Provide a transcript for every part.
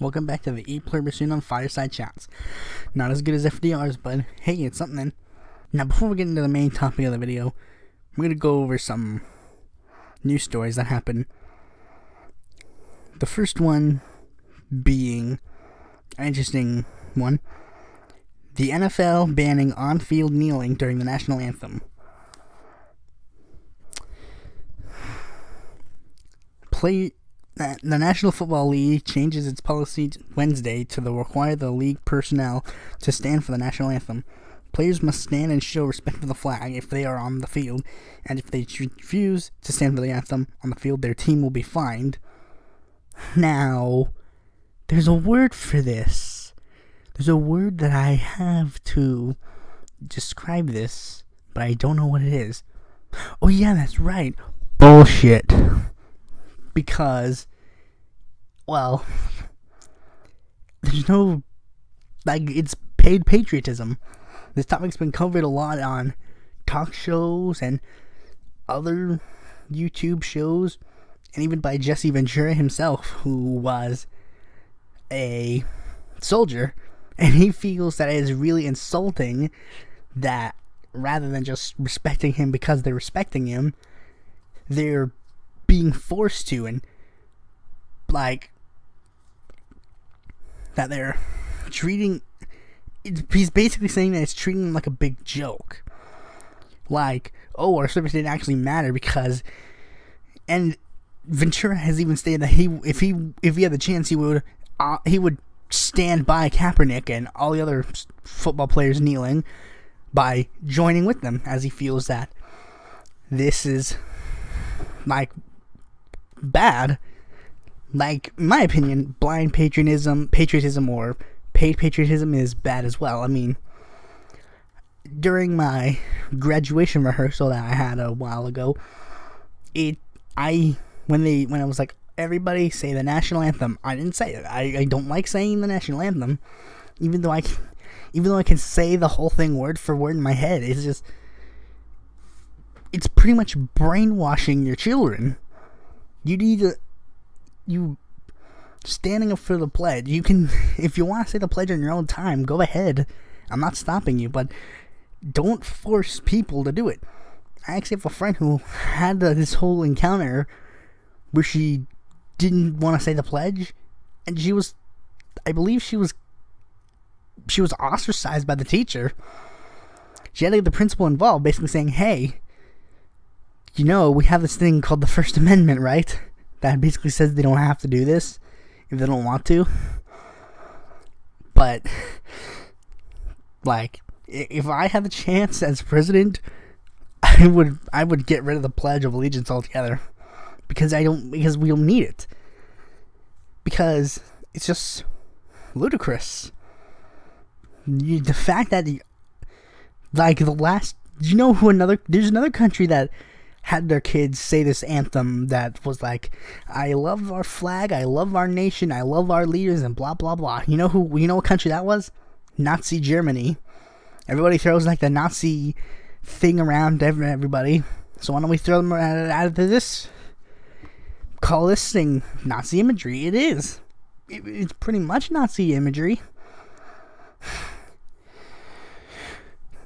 Welcome back to the Pluribus Unum Fireside Chats. Not as good as FDR's, but hey, it's something. Now, before we get into the main topic of the video, we're going to go over some news stories that happened. The first one being an interesting one. The NFL banning on-field kneeling during the national anthem. The National Football League changes its policy Wednesday to require the league personnel to stand for the national anthem. Players must stand and show respect for the flag if they are on the field, and if they refuse to stand for the anthem on the field, their team will be fined. Now, there's a word for this. There's a word that I have to describe this, but I don't know what it is. Oh yeah, that's right. Bullshit. Because, well, there's no, it's paid patriotism. This topic's been covered a lot on talk shows and other YouTube shows, and even by Jesse Ventura himself, who was a soldier, and he feels that it is really insulting that rather than just respecting him because they're respecting him, they're being forced to, and like that they're treating he's basically saying that it's treating him like a big joke, like, oh, our service didn't actually matter because, and Ventura has even stated that if he had the chance, he would stand by Kaepernick and all the other football players kneeling by joining with them, as he feels that this is like bad. Like, in my opinion, blind patriotism or paid patriotism is bad as well. I mean, during my graduation rehearsal that I had a while ago, when I was like, everybody say the national anthem, I didn't say it. I don't like saying the national anthem, even though I can say the whole thing word for word in my head. It's pretty much brainwashing your children. You standing up for the pledge. You can, if you want to say the pledge on your own time, go ahead. I'm not stopping you, but don't force people to do it. I actually have a friend who had this whole encounter where she didn't want to say the pledge, and I believe she was ostracized by the teacher. She had to get the principal involved, basically saying, hey, you know, we have this thing called the First Amendment, right? That basically says they don't have to do this if they don't want to. But, like, if I had the chance as president, I would get rid of the Pledge of Allegiance altogether. Because we don't need it. Because it's just ludicrous. The fact that, there's another country that had their kids say this anthem that was like, I love our flag, I love our nation, I love our leaders, and blah blah blah. You know what country that was? Nazi Germany. Everybody throws like the Nazi thing around everybody. So why don't we throw them out of this? Call this thing Nazi imagery. It is. It's pretty much Nazi imagery.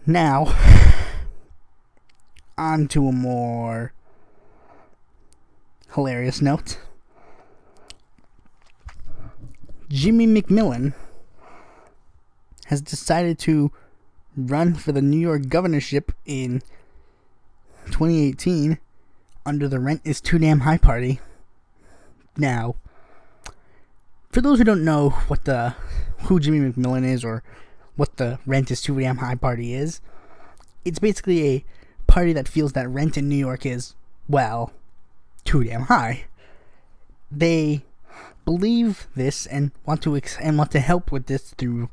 Now, on to a more hilarious note. Jimmy McMillin has decided to run for the New York governorship in 2018 under the Rent is Too Damn High party. Now, for those who don't know who Jimmy McMillin is or what the Rent is Too Damn High party is, it's basically a party that feels that rent in New York is, well, too damn high. They believe this and want to help with this through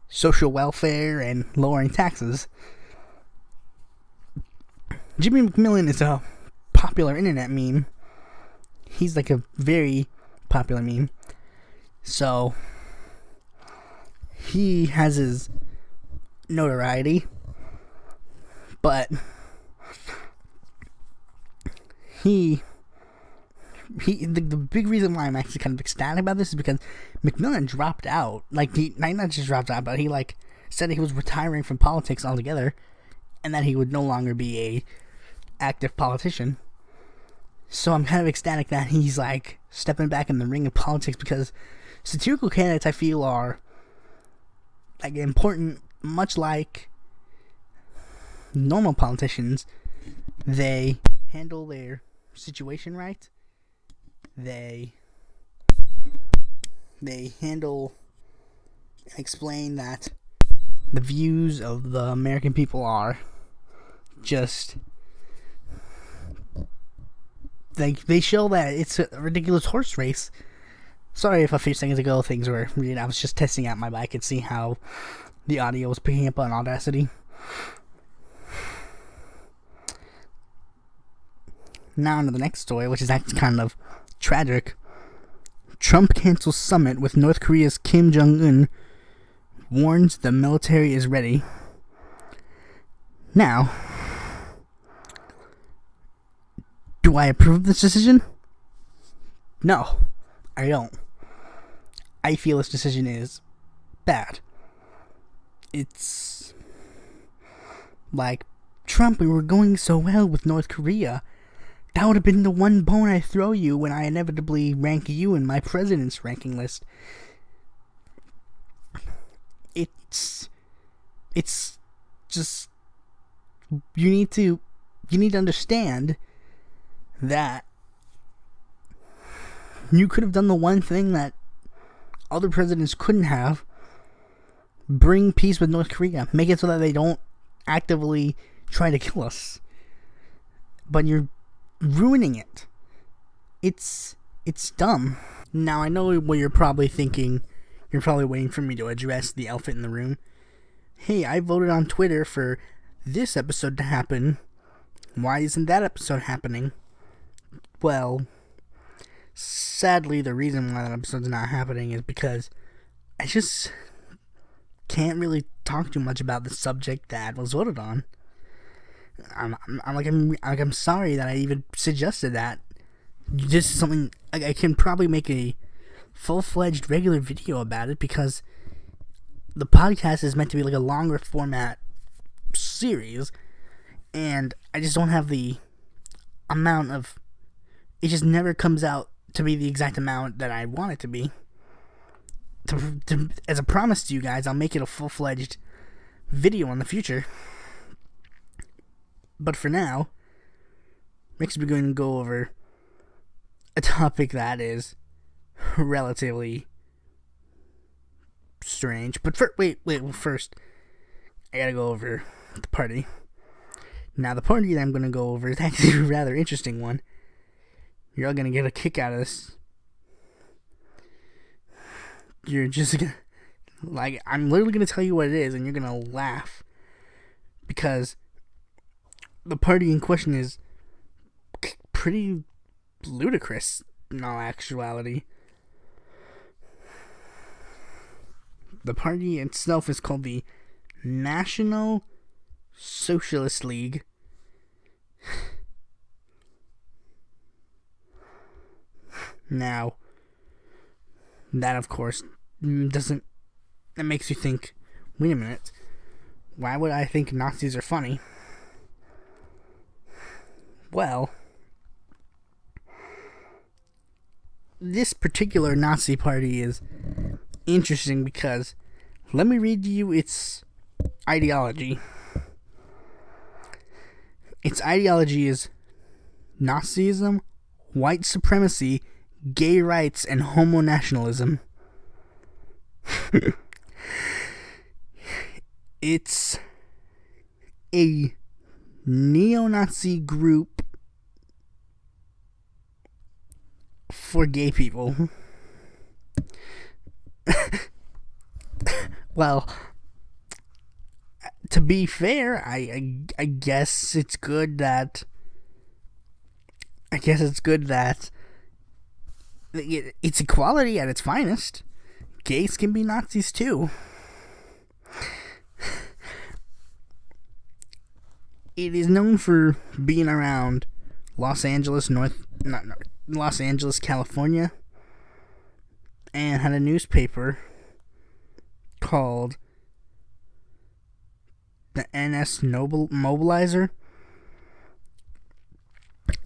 social welfare and lowering taxes. Jimmy McMillin is a popular internet meme. He's like a very popular meme. So he has his notoriety, but he the big reason why I'm actually kind of ecstatic about this is because McMillin dropped out. Like, he not just dropped out, but he like said he was retiring from politics altogether, and that he would no longer be a active politician. So I'm kind of ecstatic that he's like stepping back in the ring of politics, because satirical candidates, I feel, are like important, much like normal politicians. They handle their situation right. They handle and explain that the views of the American people are just, they show that it's a ridiculous horse race. Sorry if a few seconds ago things were, I was just testing out my mic and see how the audio was picking up on Audacity. Now on to the next story, which is actually kind of tragic. Trump cancels summit with North Korea's Kim Jong-un, warns the military is ready. Now, do I approve of this decision? No, I don't. I feel this decision is bad. It's like, Trump, we were going so well with North Korea. That would have been the one bone I throw you when I inevitably rank you in my president's ranking list. It's just, you need to understand that you could have done the one thing that other presidents couldn't have. Bring peace with North Korea. Make it so that they don't actively try to kill us. But you're ruining it. It's dumb. Now, I know what you're probably thinking. You're probably waiting for me to address the elephant in the room. Hey, I voted on Twitter for this episode to happen. Why isn't that episode happening? Well, sadly, the reason why that episode's not happening is because I just can't really talk too much about the subject that was voted on. I'm sorry that I even suggested that. This is something I can probably make a full-fledged regular video about it, because the podcast is meant to be like a longer format series, and I just don't have the amount of, it just never comes out to be the exact amount that I want it to be. As a promise to you guys, I'll make it a full-fledged video in the future. But for now, next we're going to go over a topic that is relatively strange. But first, I gotta go over the party. Now, the party that I'm going to go over is actually a rather interesting one. You're all going to get a kick out of this. You're just going to, like, I'm literally going to tell you what it is, and you're going to laugh. Because the party in question is pretty ludicrous in all actuality. The party itself is called the National Socialist League. Now, that of course that makes you think, wait a minute, why would I think Nazis are funny? Well, this particular Nazi party is interesting because, let me read you its ideology. Its ideology is Nazism, white supremacy, gay rights, and homo nationalism. It's a neo-Nazi group for gay people. Well, to be fair, I guess it's good that it's equality at its finest. Gays can be Nazis too. It is known for being around Los Angeles, Los Angeles, California, and had a newspaper called the NS Mobilizer,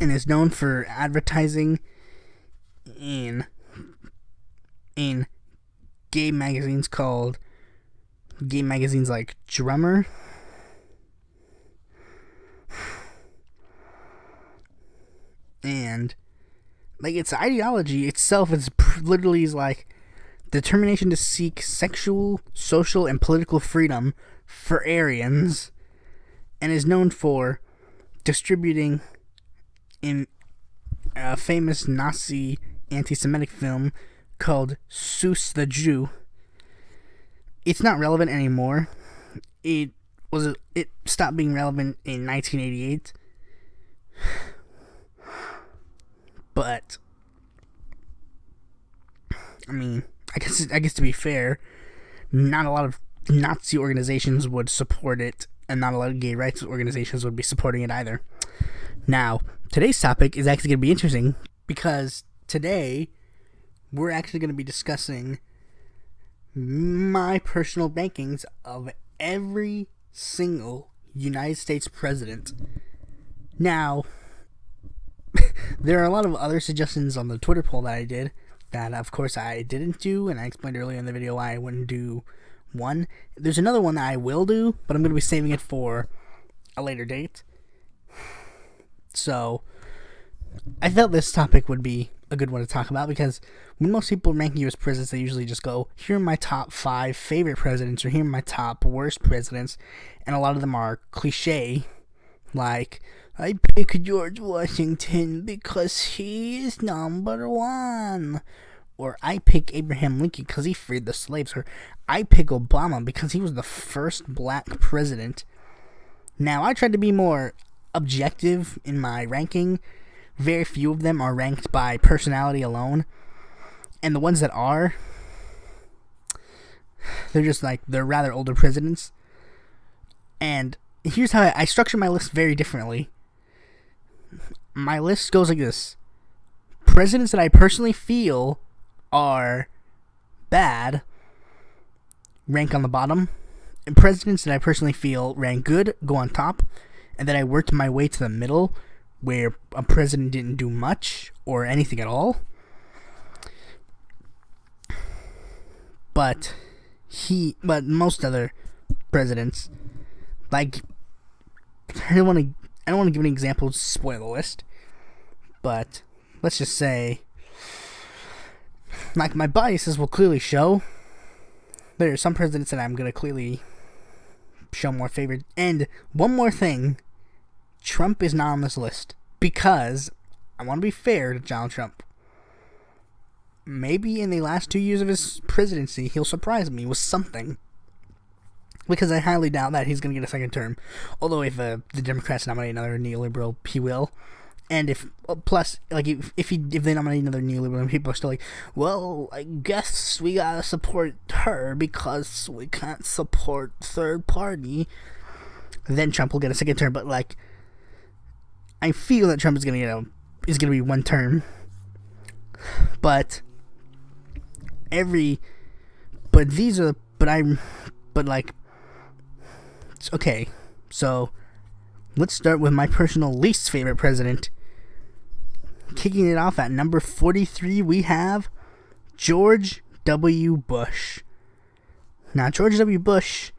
and is known for advertising in gay magazines like Drummer, and like its ideology itself is literally like determination to seek sexual, social, and political freedom for Aryans, and is known for distributing in a famous Nazi anti-Semitic film called Seuss the Jew. It's not relevant anymore. It stopped being relevant in 1988. But I mean, I guess to be fair, not a lot of Nazi organizations would support it, and not a lot of gay rights organizations would be supporting it either. Now, today's topic is actually going to be interesting because today we're actually going to be discussing my personal rankings of every single United States president. Now, there are a lot of other suggestions on the Twitter poll that I did that, of course, I didn't do, and I explained earlier in the video why I wouldn't do one. There's another one that I will do, but I'm going to be saving it for a later date. So, I felt this topic would be a good one to talk about because when most people rank U.S. presidents, they usually just go, here are my top 5 favorite presidents, or here are my top worst presidents, and a lot of them are cliche, like, I pick George Washington because he is number 1. Or I pick Abraham Lincoln because he freed the slaves. Or I pick Obama because he was the first black president. Now, I tried to be more objective in my ranking. Very few of them are ranked by personality alone. And the ones that are, they're just like, they're rather older presidents. And here's how I structure my list very differently. My list goes like this. Presidents that I personally feel are bad rank on the bottom, and presidents that I personally feel rank good go on top, and then I worked my way to the middle where a president didn't do much or anything at all, but most other presidents, like, I don't want to give an example to spoil the list, but let's just say, like, my biases will clearly show. There are some presidents that I'm going to clearly show more favor. And one more thing, Trump is not on this list because I want to be fair to Donald Trump. Maybe in the last 2 years of his presidency, he'll surprise me with something. Because I highly doubt that he's going to get a second term. Although if the Democrats nominate another neoliberal, he will. And if they nominate another neoliberal, people are still like, well, I guess we gotta support her because we can't support third party, then Trump will get a second term. But like, I feel that Trump is gonna be one term. But okay, so let's start with my personal least favorite president. Kicking it off at number 43, we have George W. Bush. Now, George W. Bush,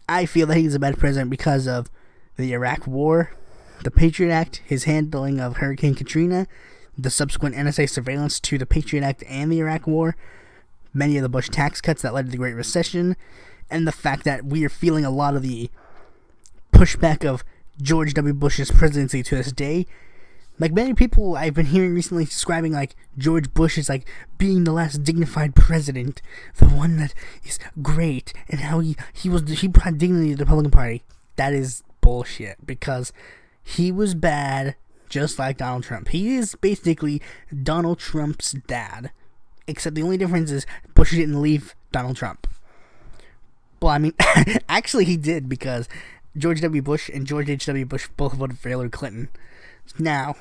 I feel that he's a bad president because of the Iraq War, the Patriot Act, his handling of Hurricane Katrina, the subsequent NSA surveillance to the Patriot Act and the Iraq War, many of the Bush tax cuts that led to the Great Recession, and the fact that we are feeling a lot of the pushback of George W. Bush's presidency to this day. Like, many people I've been hearing recently describing, like, George Bush as, like, being the last dignified president, the one that is great, and how he brought dignity to the Republican Party. That is bullshit, because he was bad, just like Donald Trump. He is basically Donald Trump's dad, except the only difference is Bush didn't leave Donald Trump. Well, I mean, actually he did, because George W. Bush and George H.W. Bush both voted for Hillary Clinton. Now,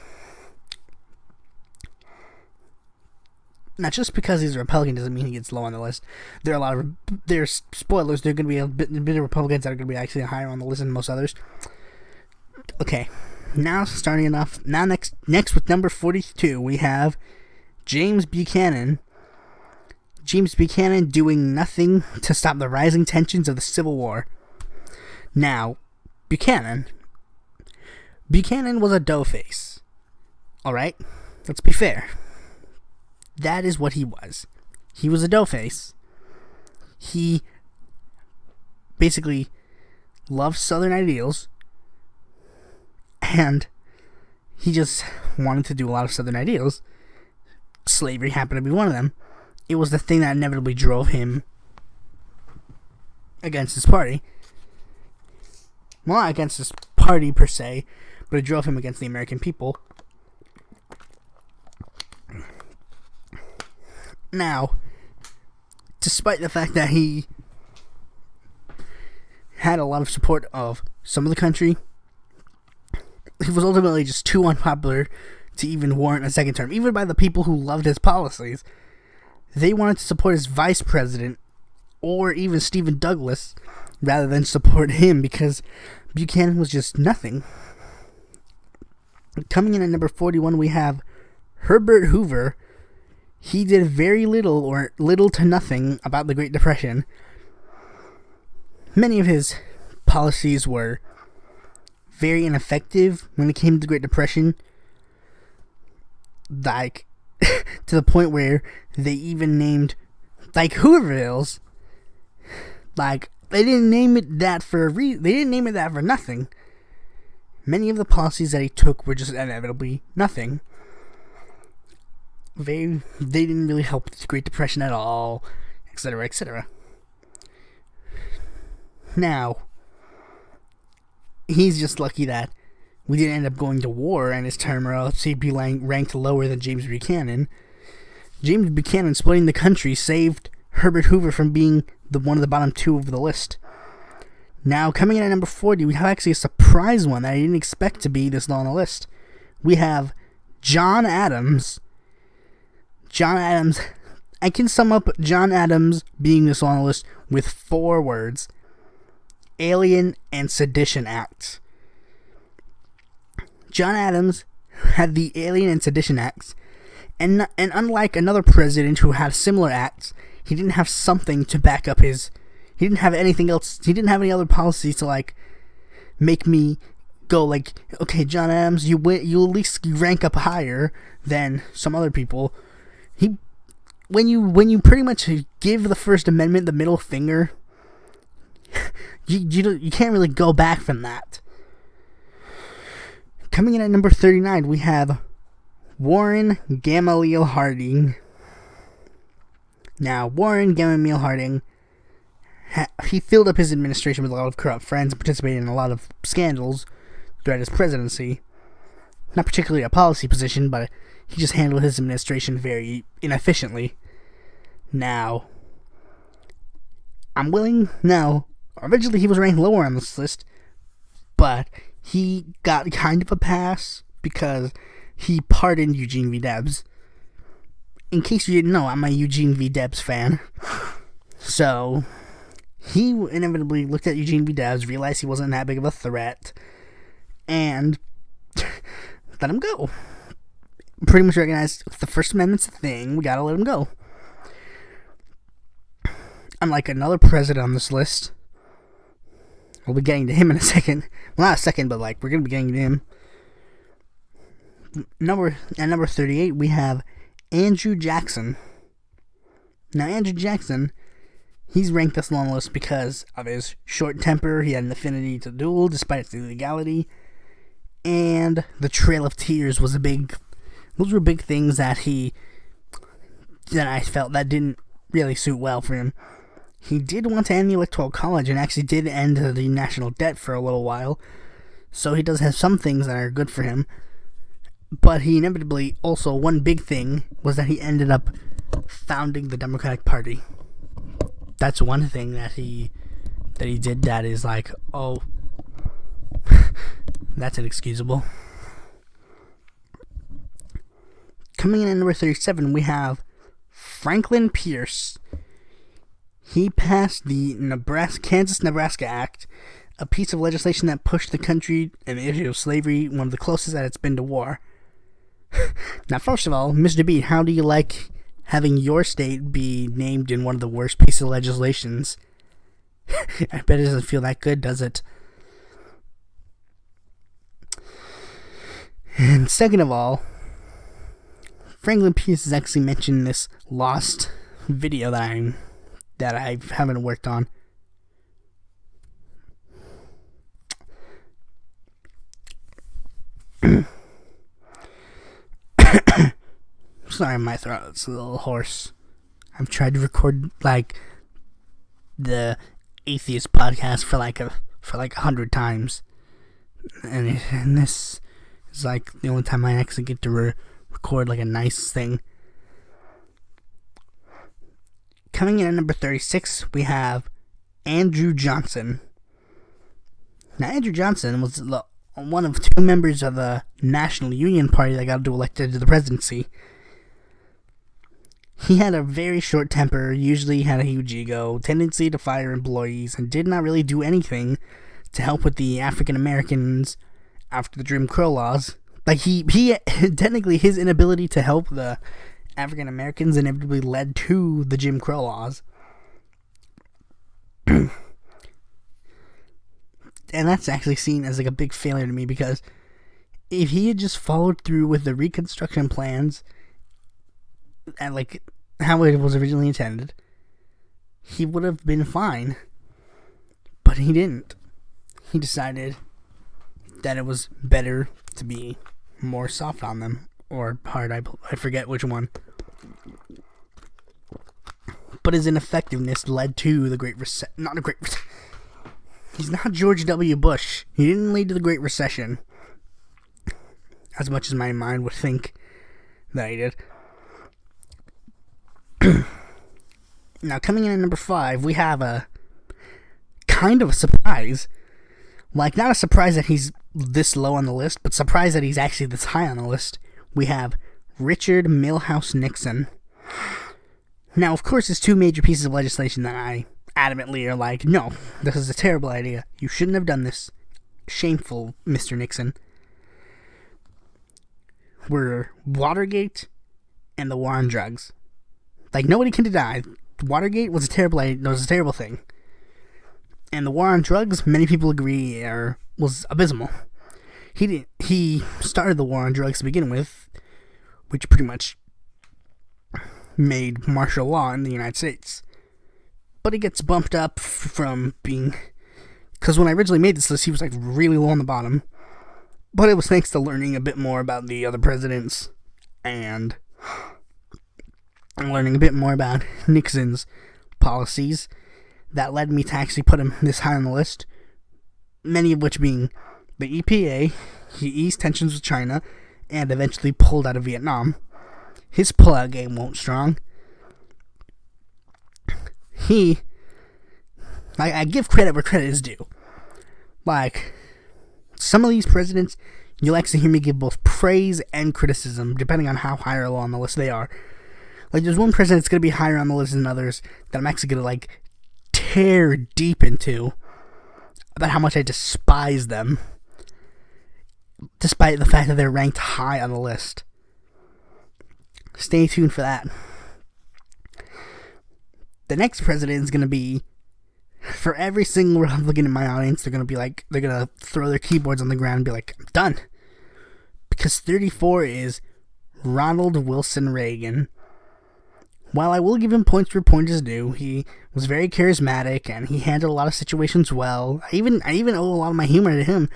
Now, just because he's a Republican doesn't mean he gets low on the list. There are a lot of there's spoilers. There are going to be a bit of Republicans that are going to be actually higher on the list than most others. Okay, now starting it off. Now next with number 42, we have James Buchanan. James Buchanan doing nothing to stop the rising tensions of the Civil War. Now, Buchanan was a doughface. Alright? Let's be fair. That is what he was. He was a doughface. He basically loved Southern ideals, and he just wanted to do a lot of Southern ideals. Slavery happened to be one of them. It was the thing that inevitably drove him against his party. Well, not against his party per se, but it drove him against the American people. Now, despite the fact that he had a lot of support of some of the country, he was ultimately just too unpopular to even warrant a second term, even by the people who loved his policies. They wanted to support his vice president, or even Stephen Douglas, rather than support him, because Buchanan was just nothing. Coming in at number 41, we have Herbert Hoover. He did very little or little to nothing about the Great Depression. Many of his policies were very ineffective when it came to the Great Depression. Like, to the point where they even named, like, Hoovervilles. Like, they didn't name it that for a reason. They didn't name it that for nothing. Many of the policies that he took were just inevitably nothing. They didn't really help the Great Depression at all, etc., etc. Now, he's just lucky that we didn't end up going to war and his term, or else he'd be ranked lower than James Buchanan. James Buchanan splitting the country saved Herbert Hoover from being one of the bottom two of the list. Now, coming in at number 40, we have actually a surprise one that I didn't expect to be this low on the list. We have John Adams. John Adams. I can sum up John Adams being this low on the list with 4 words: Alien and Sedition Acts. John Adams had the Alien and Sedition Acts, and unlike another president who had similar acts, he didn't have something to back up his. He didn't have anything else. He didn't have any other policies to, like, make me go, like, okay, John Adams, you at least rank up higher than some other people. When you pretty much give the First Amendment the middle finger, you can't really go back from that. Coming in at number 39, we have Warren Gamaliel Harding. Now, Warren Gamaliel Harding, he filled up his administration with a lot of corrupt friends and participated in a lot of scandals throughout his presidency. Not particularly a policy position, but he just handled his administration very inefficiently. Now, originally he was ranked lower on this list, but he got kind of a pass because he pardoned Eugene V. Debs. In case you didn't know, I'm a Eugene V. Debs fan. So, he inevitably looked at Eugene V. Debs, realized he wasn't that big of a threat, and let him go. Pretty much recognized if the First Amendment's a thing, we gotta let him go. Unlike another president on this list, we'll be getting to him in a second. Well, not a second, but we're gonna be getting to him. At number 38, we have Andrew Jackson. Now, Andrew Jackson, he's ranked this low on the list because of his short temper. He had an affinity to duel despite its illegality, and the Trail of Tears was those were big things that I felt that didn't really suit well for him. He did want to end the Electoral College and actually did end the national debt for a little while, so he does have some things that are good for him. But he inevitably, also, one big thing was that he ended up founding the Democratic Party. That's one thing that he did that is like, oh, that's inexcusable. Coming in at number 37, we have Franklin Pierce. He passed the Kansas-Nebraska Act, a piece of legislation that pushed the country and the issue of slavery, one of the closest that it's been to war. Now, first of all, Mr. B, how do you like having your state be named in one of the worst pieces of legislations? I bet it doesn't feel that good, does it? And second of all, Franklin Pierce is actually mentioned in this lost video that I haven't worked on. Sorry, my throat's a little hoarse. I've tried to record like the atheist podcast for like 100 times, and this is like the only time I actually get to record like a nice thing. Coming in at number 36, we have Andrew Johnson. Now, Andrew Johnson was one of two members of the National Union Party that got elected to the presidency. He had a very short temper, usually had a huge ego, tendency to fire employees, and did not really do anything to help with the African Americans after the Jim Crow laws. Like, he technically, his inability to help the African Americans inevitably led to the Jim Crow laws. And that's actually seen as like a big failure to me, because if he had just followed through with the Reconstruction plans and like how it was originally intended, he would have been fine. But he didn't. He decided that it was better to be more soft on them, or hard. I forget which one. But his ineffectiveness led to the Great Recession. Not a Great Recession. He's not George W. Bush. He didn't lead to the Great Recession, as much as my mind would think that he did. Now, coming in at number 5, we have a kind of a surprise. Like, not a surprise that he's this low on the list, but surprise that he's actually this high on the list. We have Richard Milhous Nixon. Now, of course, there's two major pieces of legislation that I adamantly are like, no, this is a terrible idea. You shouldn't have done this. Shameful, Mr. Nixon. Were Watergate and the war on drugs. Like, nobody can deny Watergate was a terrible idea. It was a terrible thing. And the war on drugs, many people agree, was abysmal. He started the war on drugs to begin with, which pretty much made martial law in the United States. But it gets bumped up from being... Because when I originally made this list, he was like really low on the bottom. But it was thanks to learning a bit more about the other presidents and learning a bit more about Nixon's policies that led me to actually put him this high on the list. Many of which being the EPA, he eased tensions with China, and eventually pulled out of Vietnam. His pullout game won't strong. I give credit where credit is due. Like, some of these presidents, you'll actually hear me give both praise and criticism, depending on how high or low on the list they are. Like, there's one president that's going to be higher on the list than others that I'm actually going to, like, tear deep into about how much I despise them, despite the fact that they're ranked high on the list. Stay tuned for that. The next president is going to be, for every single Republican in my audience, they're going to throw their keyboards on the ground and be like, I'm done. Because 34 is Ronald Wilson Reagan. While I will give him points where points is due, he was very charismatic and he handled a lot of situations well. I even owe a lot of my humor to him.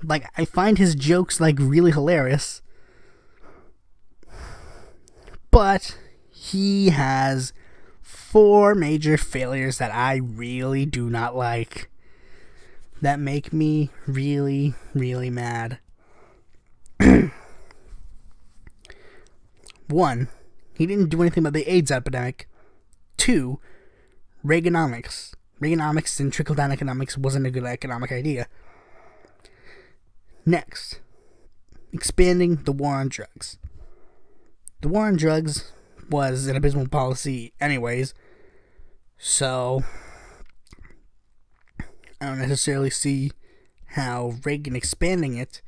Like, I find his jokes, like, really hilarious. But he has 4 major failures that I really do not like, that make me really, really mad. 1, he didn't do anything about the AIDS epidemic. 2, Reaganomics. Reaganomics and trickle-down economics wasn't a good economic idea. Next, expanding the war on drugs. The war on drugs was an abysmal policy anyways. So I don't necessarily see how Reagan expanding it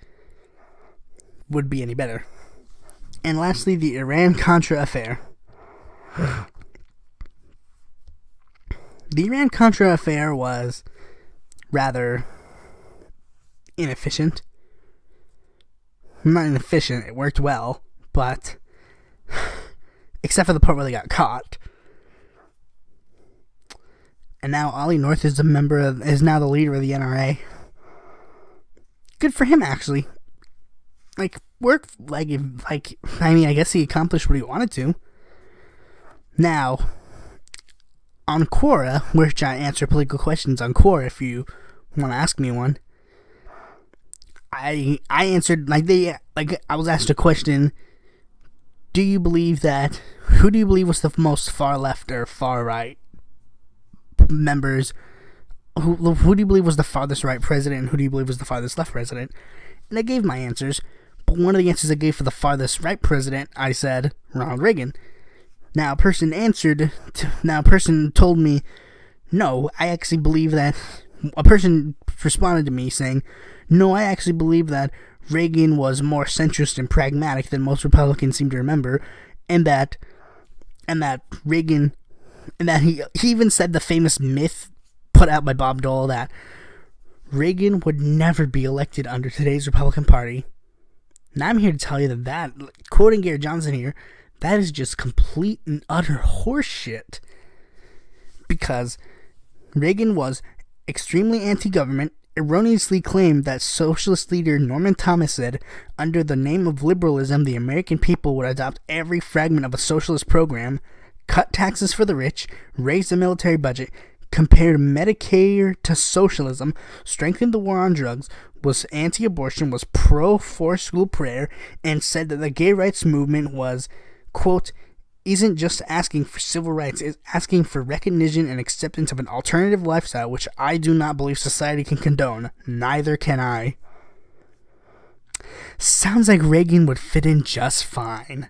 would be any better. And lastly, the Iran-Contra affair. The Iran-Contra affair was rather inefficient. Not inefficient, it worked well, but except for the part where they got caught. And now Ollie North is is now the leader of the NRA. Good for him, actually. I guess he accomplished what he wanted to. Now, on Quora, which I answer political questions on Quora if you want to ask me one, I answered, I was asked a question, who do you believe was the most far left or far right members? Who do you believe was the farthest right president, and who do you believe was the farthest left president? And I gave my answers, but one of the answers I gave for the farthest right president, I said Ronald Reagan. Now, a person told me, no, I actually believe that. A person responded to me saying, no, I actually believe that Reagan was more centrist and pragmatic than most Republicans seem to remember, and that Reagan, and that he even said the famous myth put out by Bob Dole that Reagan would never be elected under today's Republican Party. Now I'm here to tell you that, quoting Gary Johnson here, that is just complete and utter horseshit. Because Reagan was extremely anti-government, erroneously claimed that socialist leader Norman Thomas said, under the name of liberalism, the American people would adopt every fragment of a socialist program, cut taxes for the rich, raise the military budget, compared Medicare to socialism, strengthened the war on drugs, was anti-abortion, was pro-forced school prayer, and said that the gay rights movement was, quote, isn't just asking for civil rights, it's asking for recognition and acceptance of an alternative lifestyle, which I do not believe society can condone. Neither can I. Sounds like Reagan would fit in just fine.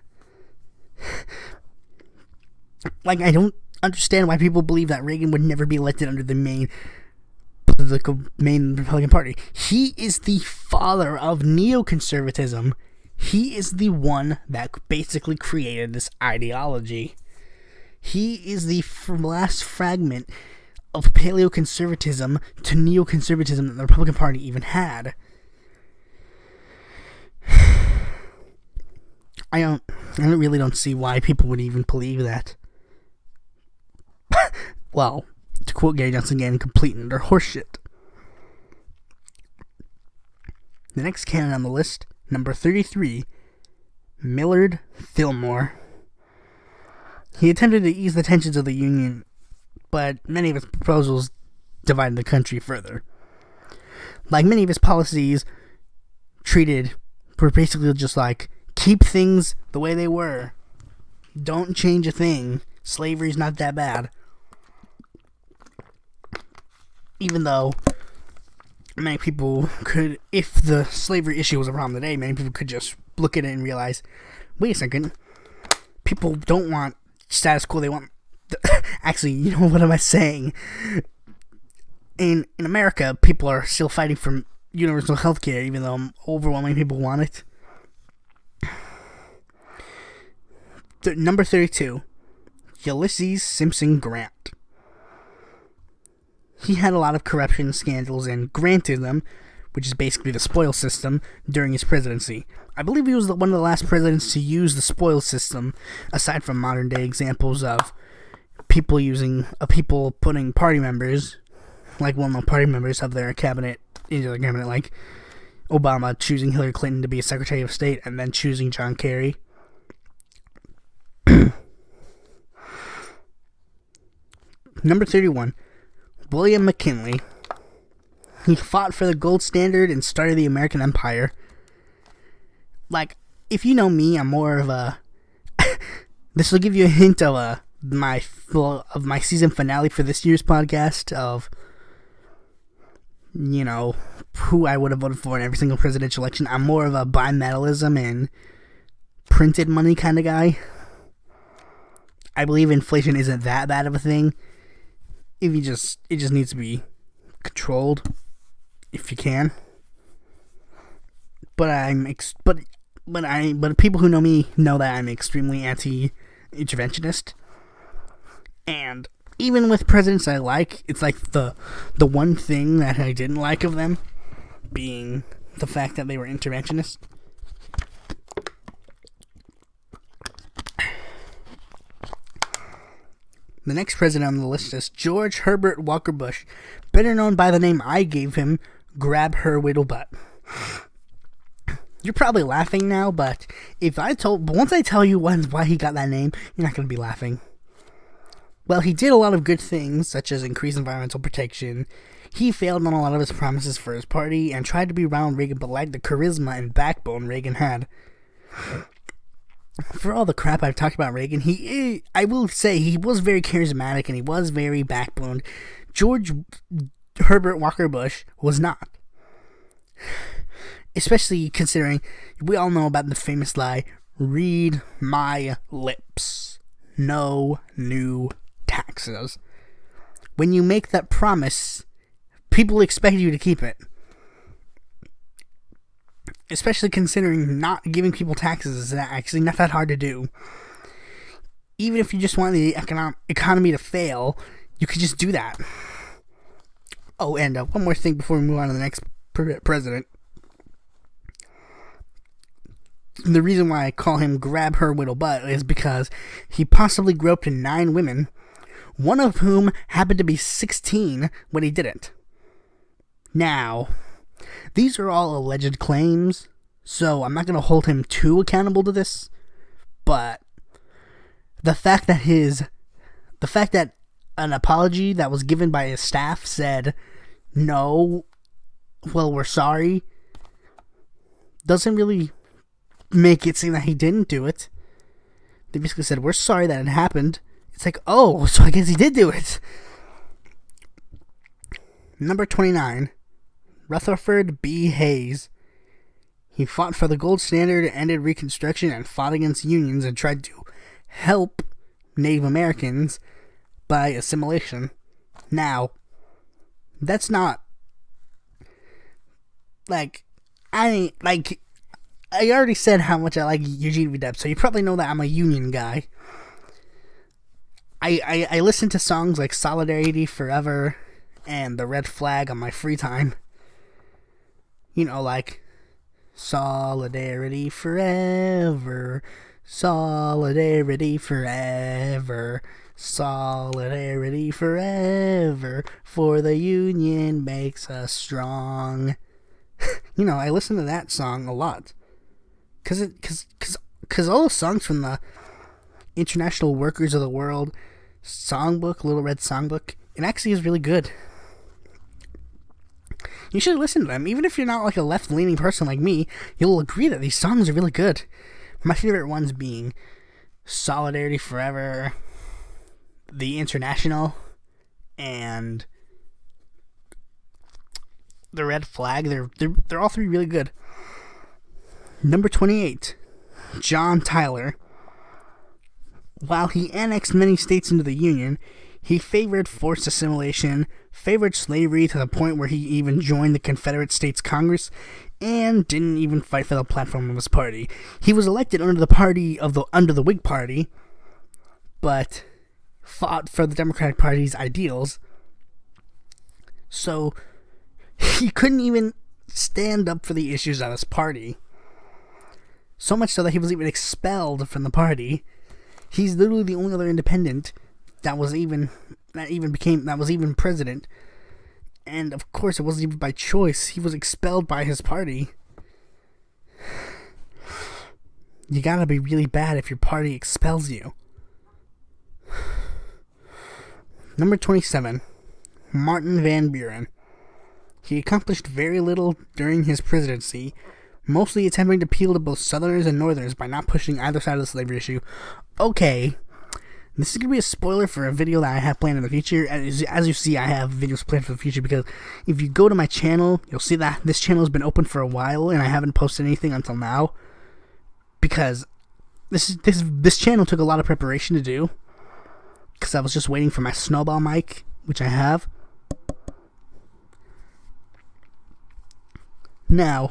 I don't understand why people believe that Reagan would never be elected under the main Republican Party. He is the father of neoconservatism. He is the one that basically created this ideology. He is the last fragment of paleoconservatism to neoconservatism that the Republican Party even had. I really don't see why people would even believe that. Well, to quote Gary Johnson again, complete and utter horseshit. The next candidate on the list, number 33, Millard Fillmore. He attempted to ease the tensions of the Union, but many of his proposals divided the country further. Like many of his policies were basically just like, keep things the way they were. Don't change a thing. Slavery's not that bad. Even though many people could, if the slavery issue was a problem today, many people could just look at it and realize, wait a second, people don't want status quo, they want... Actually, you know, what am I saying? In America, people are still fighting for universal health care, even though overwhelming people want it. Number 32, Ulysses Simpson Grant. He had a lot of corruption scandals and granted them, which is basically the spoils system, during his presidency. I believe he was one of the last presidents to use the spoils system, aside from modern day examples of people putting party members, like well-known party members of their cabinet, into their cabinet, like Obama choosing Hillary Clinton to be a Secretary of State and then choosing John Kerry. Number 31, William McKinley. He fought for the gold standard and started the American Empire. Like, if you know me, I'm more of a... This will give you a hint of my season finale for this year's podcast of, you know, who I would have voted for in every single presidential election. I'm more of a bimetallism and printed money kind of guy. I believe inflation isn't that bad of a thing. It just needs to be controlled if you can. But people who know me know that I'm extremely anti-interventionist. And even with presidents I like, it's like the one thing that I didn't like of them being the fact that they were interventionists. The next president on the list is George Herbert Walker Bush, better known by the name I gave him, Grab Her Whittle Butt. You're probably laughing now, but once I tell you why he got that name, you're not going to be laughing. Well, he did a lot of good things, such as increase environmental protection. He failed on a lot of his promises for his party and tried to be Ronald Reagan, but lacked the charisma and backbone Reagan had. For all the crap I've talked about Reagan, I will say he was very charismatic and he was very backboned. George Herbert Walker Bush was not. Especially considering we all know about the famous lie, read my lips. No new taxes. When you make that promise, people expect you to keep it. Especially considering not giving people taxes is actually not that hard to do. Even if you just want the economy to fail, you could just do that. Oh, and one more thing before we move on to the next president. The reason why I call him Grab Her Whittle Butt is because he possibly groped 9 women, one of whom happened to be 16 when he did it. Now, these are all alleged claims, so I'm not going to hold him too accountable to this, but the fact that an apology that was given by his staff said, no, well, we're sorry, doesn't really make it seem that he didn't do it. They basically said, we're sorry that it happened. It's like, oh, so I guess he did do it. Number 29. Rutherford B. Hayes. He fought for the gold standard, ended Reconstruction, and fought against unions and tried to help Native Americans by assimilation. Now, that's not I already said how much I like Eugene V. Debs, so you probably know that I'm a union guy. I listen to songs like Solidarity Forever and The Red Flag on my free time. You know, like Solidarity Forever, Solidarity Forever, Solidarity Forever, for the union makes us strong. You know, I listen to that song a lot. Cause all the songs from the International Workers of the World songbook, Little Red Songbook, it actually is really good. You should listen to them. Even if you're not like a left-leaning person like me, you'll agree that these songs are really good. My favorite ones being Solidarity Forever, The International, and The Red Flag. They're all three really good. Number 28, John Tyler. While he annexed many states into the Union, he favored forced assimilation, favored slavery to the point where he even joined the Confederate States Congress, and didn't even fight for the platform of his party. He was elected under the Whig Party, but fought for the Democratic Party's ideals. So he couldn't even stand up for the issues of his party. So much so that he was even expelled from the party. He's literally the only other independent that was even president. And of course it wasn't even by choice. He was expelled by his party. You gotta be really bad if your party expels you. Number 27, Martin Van Buren. He accomplished very little during his presidency, mostly attempting to appeal to both Southerners and Northerners by not pushing either side of the slavery issue. Okay, this is going to be a spoiler for a video that I have planned in the future. As you see, I have videos planned for the future because if you go to my channel, you'll see that this channel has been open for a while and I haven't posted anything until now because this channel took a lot of preparation to do. because I was just waiting for my snowball mic, which I have. Now,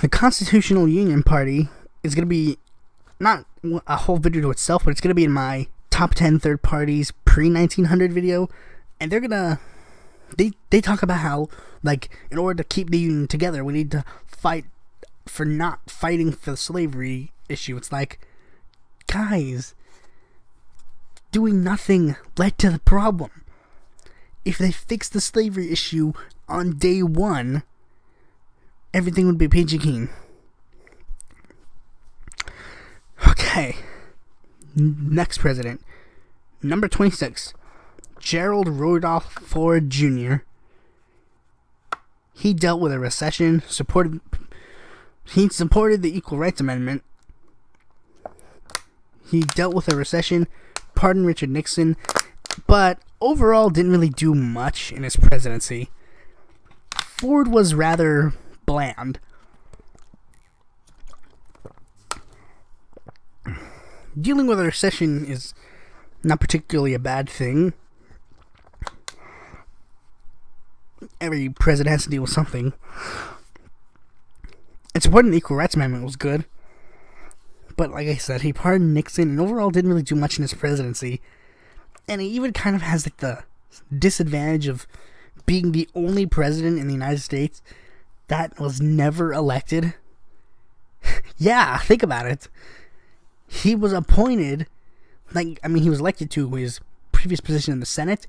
the Constitutional Union Party is going to be not a whole video to itself, but it's going to be in my top 10 third parties pre-1900 video. And they're going to... They talk about how, like, in order to keep the Union together, we need to fight for not fighting for the slavery issue. It's like, guys, doing nothing led to the problem. If they fixed the slavery issue on day one, everything would be peachy keen. Okay. Next president. Number 26. Gerald Randolph Ford Jr. He dealt with a recession, supported the Equal Rights Amendment. He dealt with a recession, pardoned Richard Nixon, but overall didn't really do much in his presidency. Ford was rather bland. Dealing with a recession is not particularly a bad thing. Every president has to deal with something. And supporting the Equal Rights Amendment was good. But like I said, he pardoned Nixon and overall didn't really do much in his presidency. And he even kind of has like the disadvantage of being the only president in the United States that was never elected. Yeah, think about it. He was appointed, he was elected to his previous position in the Senate,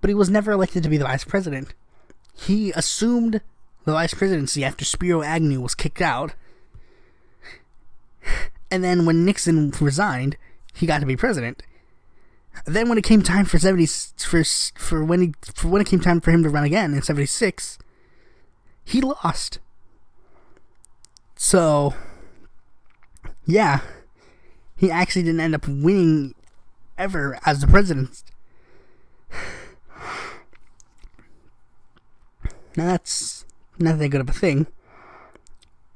but he was never elected to be the vice president. He assumed the vice presidency after Spiro Agnew was kicked out. And then when Nixon resigned, he got to be president. Then when it came time when it came time for him to run again in 76, he lost. So, yeah, he actually didn't end up winning ever as the president. Now that's not that good of a thing.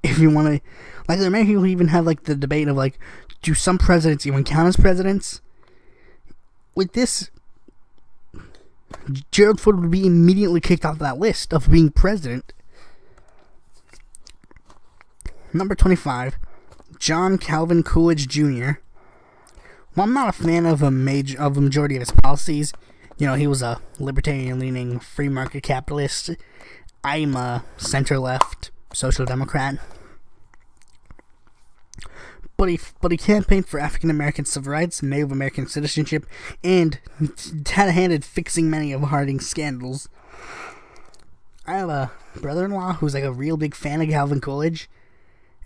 If you want to, like, there are many people who even have like the debate of like, do some presidents even count as presidents? With this, Gerald Ford would be immediately kicked off that list of being president. Number 25, John Calvin Coolidge Jr. While I'm not a fan of a majority of his policies, you know, he was a libertarian-leaning free market capitalist. I'm a center-left social democrat. But he campaigned for African American civil rights, Native American citizenship, and had a hand in fixing many of Harding's scandals. I have a brother-in-law who's like a real big fan of Calvin Coolidge,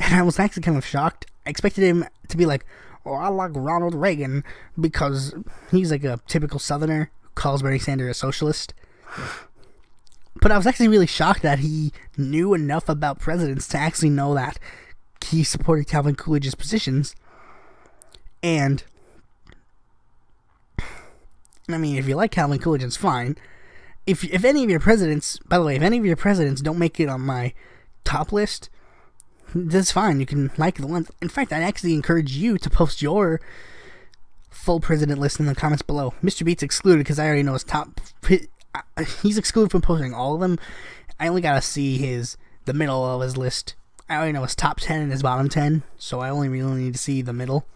and I was actually kind of shocked. I expected him to be like, oh, I like Ronald Reagan, because he's like a typical Southerner who calls Bernie Sanders a socialist. But I was actually really shocked that he knew enough about presidents to actually know that he supported Calvin Coolidge's positions. And I mean, if you like Calvin Coolidge, it's fine. If any of your presidents, by the way, if any of your presidents don't make it on my top list, that's fine. You can like the ones. In fact, I'd actually encourage you to post your full president list in the comments below. Mr. Beats excluded because I already know his top. He's excluded from posting all of them. I only gotta see the middle of his list. I already know his top 10 and his bottom 10, so I only really need to see the middle.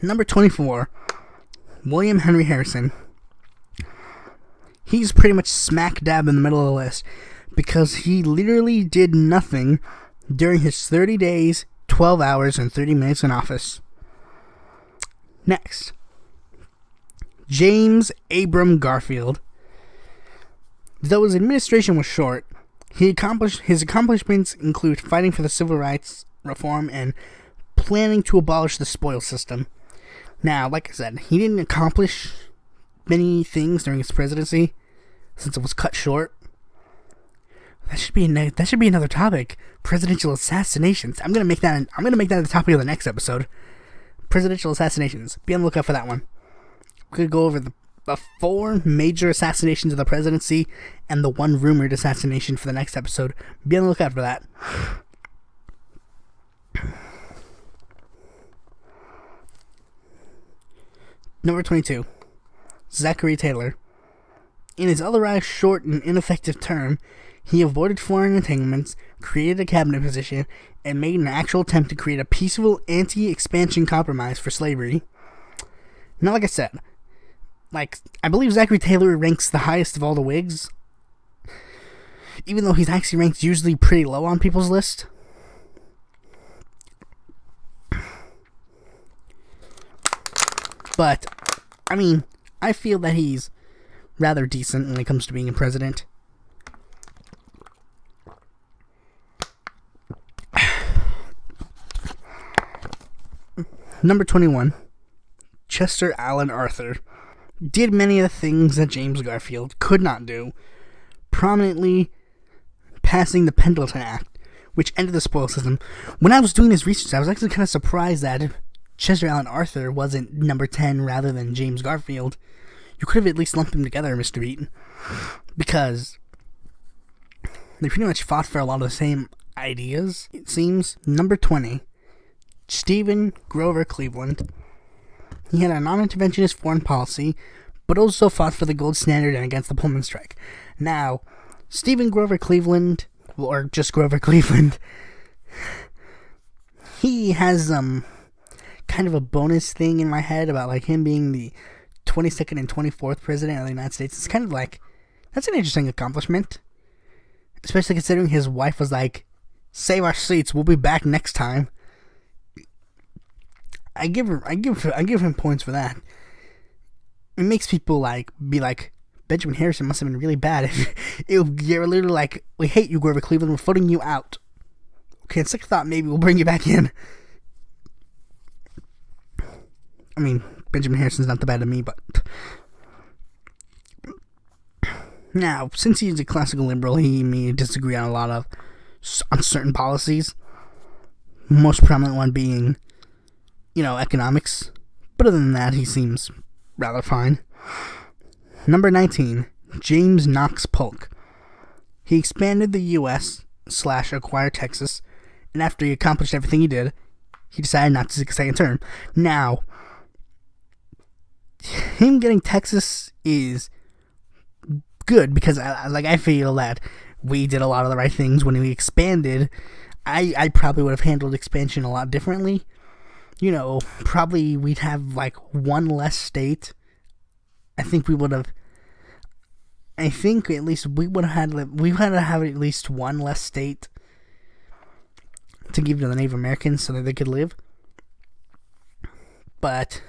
Number 24, William Henry Harrison. He's pretty much smack dab in the middle of the list because he literally did nothing during his 30 days, 12 hours, and 30 minutes in office. Next, James Abram Garfield. Though his administration was short, his accomplishments include fighting for the civil rights reform and planning to abolish the spoils system. Now, like I said, he didn't accomplish many things during his presidency since it was cut short. That should be another topic. Presidential assassinations. I'm gonna make that the topic of the next episode. Presidential assassinations. Be on the lookout for that one. We're gonna go over the 4 major assassinations of the presidency and the 1 rumored assassination for the next episode. Be on the lookout for that. Number 22. Zachary Taylor. In his otherwise short and ineffective term, he avoided foreign entanglements, created a cabinet position, and made an actual attempt to create a peaceful anti-expansion compromise for slavery. Now, like I said, I believe Zachary Taylor ranks the highest of all the Whigs, even though he's actually ranked usually pretty low on people's list. But, I mean, I feel that he's rather decent when it comes to being a president. Number 21. Chester Alan Arthur. Did many of the things that James Garfield could not do, prominently passing the Pendleton Act, which ended the spoils system. When I was doing this research, I was actually kind of surprised that Chester Alan Arthur wasn't number 10 rather than James Garfield. You could have at least lumped them together, Mr. Beaton, because they pretty much fought for a lot of the same ideas, it seems. Number 20, Stephen Grover Cleveland. He had a non-interventionist foreign policy, but also fought for the gold standard and against the Pullman strike. Now, Stephen Grover Cleveland, or just Grover Cleveland, he has kind of a bonus thing in my head about him being the 22nd and 24th president of the United States. It's kind of that's an interesting accomplishment, especially considering his wife was like, "Save our seats, we'll be back next time." I give him points for that. It makes people be like, Benjamin Harrison must have been really bad if you're literally like, "We hate you, Grover Cleveland, we're voting you out." Okay, on second thought, maybe we'll bring you back in. I mean, Benjamin Harrison's not that bad to me, but... Now, since he's a classical liberal, he may disagree on a lot of uncertain policies. Most prominent one being, economics. But other than that, he seems rather fine. Number 19, James Knox Polk. He expanded the U.S. / acquired Texas, and after he accomplished everything he did, he decided not to take a second term. Now, him getting Texas is good because I feel that we did a lot of the right things when we expanded. I probably would have handled expansion a lot differently. Probably we'd have one less state. I think at least we would have had to have at least one less state to give to the Native Americans so that they could live. But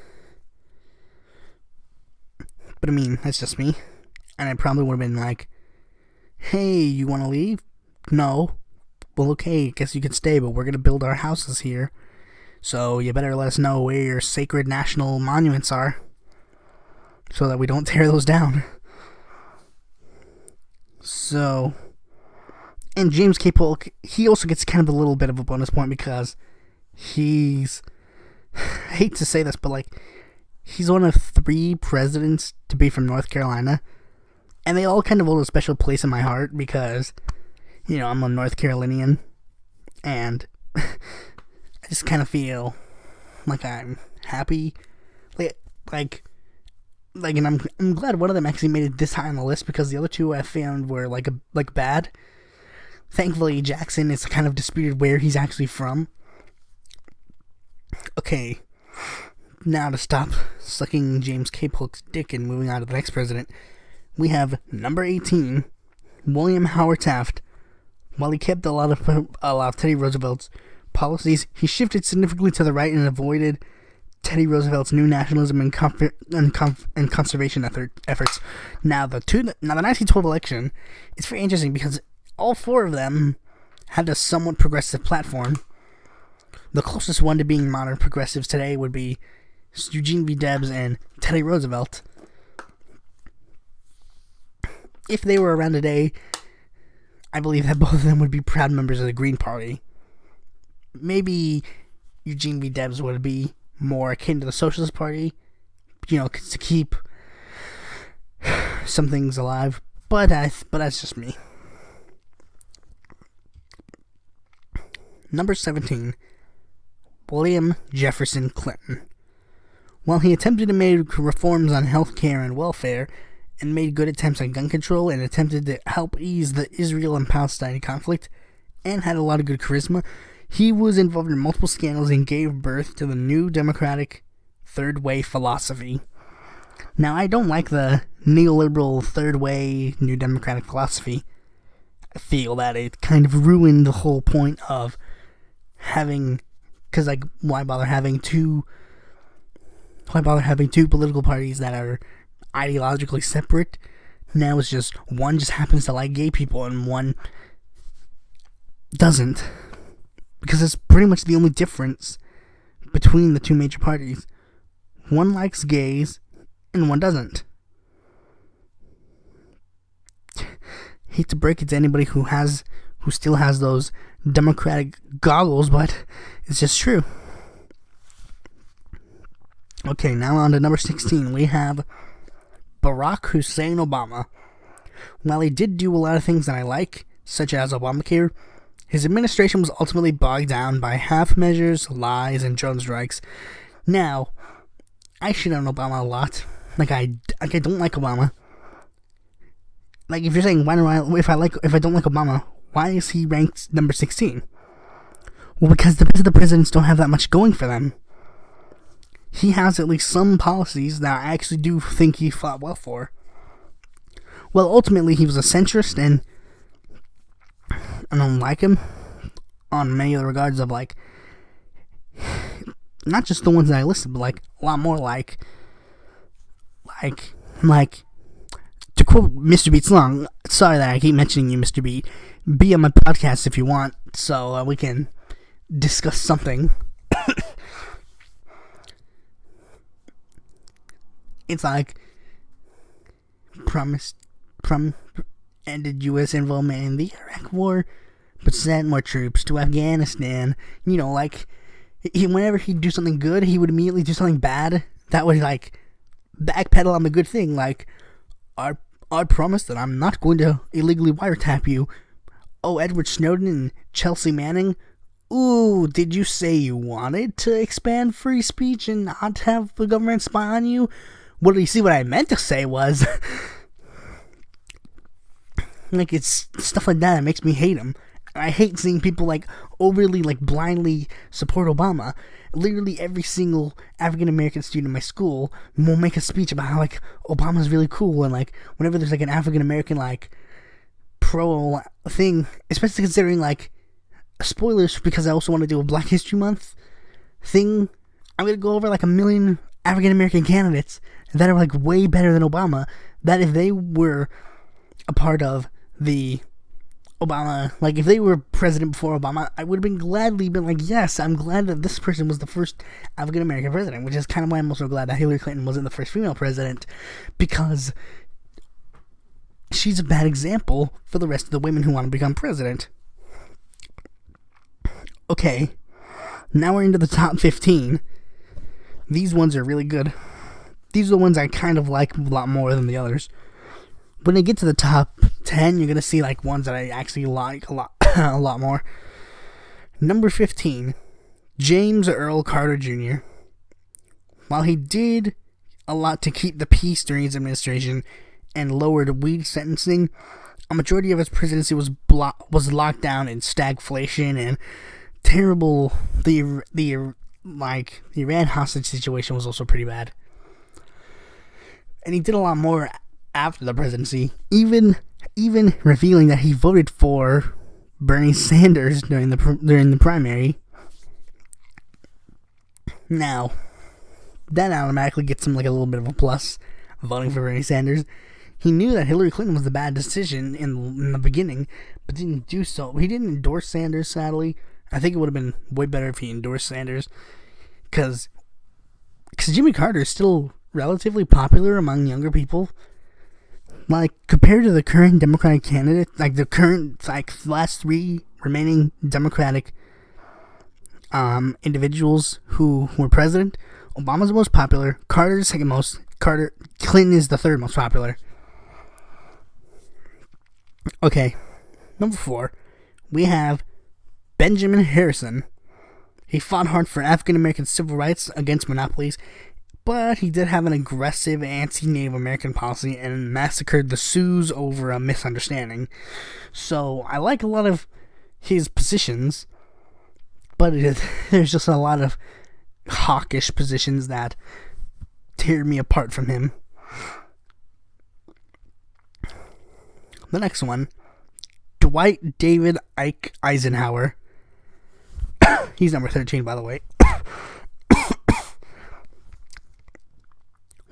I mean, that's just me. And I probably would have been like, "Hey, you want to leave? No. Well, okay, guess you can stay, but we're going to build our houses here. So you better let us know where your sacred national monuments are so that we don't tear those down." So, and James K. Polk, he also gets kind of a little bit of a bonus point because he's, I hate to say this, but he's one of 3 presidents to be from North Carolina, and they all kind of hold a special place in my heart because, I'm a North Carolinian, and I just kind of feel like I'm happy, and I'm glad one of them actually made it this high on the list because the other 2 I found were bad. Thankfully, Jackson is kind of disputed where he's actually from. Okay, now to stop sucking James K. Polk's dick and moving on to the next president, we have number 18, William Howard Taft. While he kept a lot of Teddy Roosevelt's policies, he shifted significantly to the right and avoided Teddy Roosevelt's new nationalism and conservation efforts. Now, the 1912 election is very interesting because all 4 of them had a somewhat progressive platform. The closest one to being modern progressives today would be Eugene V. Debs and Teddy Roosevelt. If they were around today, I believe that both of them would be proud members of the Green Party. Maybe Eugene V. Debs would be more akin to the Socialist Party, to keep some things alive, but that's just me. Number 17, William Jefferson Clinton. While he attempted to make reforms on health care and welfare, and made good attempts at gun control, and attempted to help ease the Israel and Palestine conflict, and had a lot of good charisma, he was involved in multiple scandals and gave birth to the new democratic third way philosophy. Now, I don't like the neoliberal third way new democratic philosophy. I feel that it kind of ruined the whole point of having, because like, why bother having two political parties that are ideologically separate? Now it's just one just happens to like gay people and one doesn't, because it's pretty much the only difference between the two major parties. One likes gays and one doesn't. Hate to break it to anybody who still has those democratic goggles, but it's just true. Okay, now on to number 16. We have Barack Hussein Obama. While he did do a lot of things that I like, such as Obamacare, his administration was ultimately bogged down by half measures, lies, and drone strikes. Now, I shit on Obama a lot. I don't like Obama. Like, if you're saying if I don't like Obama, why is he ranked number 16? Well, because the rest of the presidents don't have that much going for them. He has at least some policies that I actually do think he fought well for. Well, ultimately, he was a centrist, and I don't like him on many other regards of, like, not just the ones that I listed, but, like, a lot more like, to quote Mr. Beat's song, sorry that I keep mentioning you, Mr. Beat, be on my podcast if you want, so we can discuss something. It's like, ended U.S. involvement in the Iraq War, but sent more troops to Afghanistan. You know, like, whenever he'd do something good, he would immediately do something bad. That would, like, backpedal on the good thing. Like, I promise that I'm not going to illegally wiretap you. Oh, Edward Snowden and Chelsea Manning. Ooh, did you say you wanted to expand free speech and not have the government spy on you? Well, you see, what I meant to say was, like, it's stuff like that makes me hate him. I hate seeing people, like, overly, like, blindly support Obama. Literally every single African-American student in my school will make a speech about how, like, Obama's really cool, and, like, whenever there's, like, an African-American, like, pro thing, especially considering, like, spoilers, because I also want to do a Black History Month thing, I'm going to go over, like, a million African-American candidates that are, like, way better than Obama, that if they were a part of the Obama, like, if they were president before Obama, I would have been like, yes, I'm glad that this person was the first African-American president, which is kind of why I'm also glad that Hillary Clinton wasn't the first female president, because she's a bad example for the rest of the women who want to become president. Okay, now we're into the top 15. These ones are really good. These are the ones I kind of like a lot more than the others. When I get to the top 10, you're going to see, like, ones that I actually like a lot, a lot more. Number 15, James Earl Carter Jr. While he did a lot to keep the peace during his administration and lowered weed sentencing, a majority of his presidency was locked down in stagflation and terrible. The Iran hostage situation was also pretty bad. And he did a lot more after the presidency, even revealing that he voted for Bernie Sanders during the primary. Now, that automatically gets him, like, a little bit of a plus, voting for Bernie Sanders. He knew that Hillary Clinton was the bad decision in the beginning, but didn't do so. He didn't endorse Sanders, sadly. I think it would have been way better if he endorsed Sanders, because Jimmy Carter is still relatively popular among younger people. Like, compared to the current Democratic candidate, like, the current, like, last three remaining Democratic individuals who were president, Obama's the most popular, Carter's second most, Clinton is the third most popular. Okay, number 4, we have Benjamin Harrison. He fought hard for African American civil rights against monopolies, but he did have an aggressive anti-Native American policy and massacred the Sioux over a misunderstanding. So I like a lot of his positions, but there's just a lot of hawkish positions that tear me apart from him. The next one, Dwight David Ike Eisenhower. He's number 13, by the way.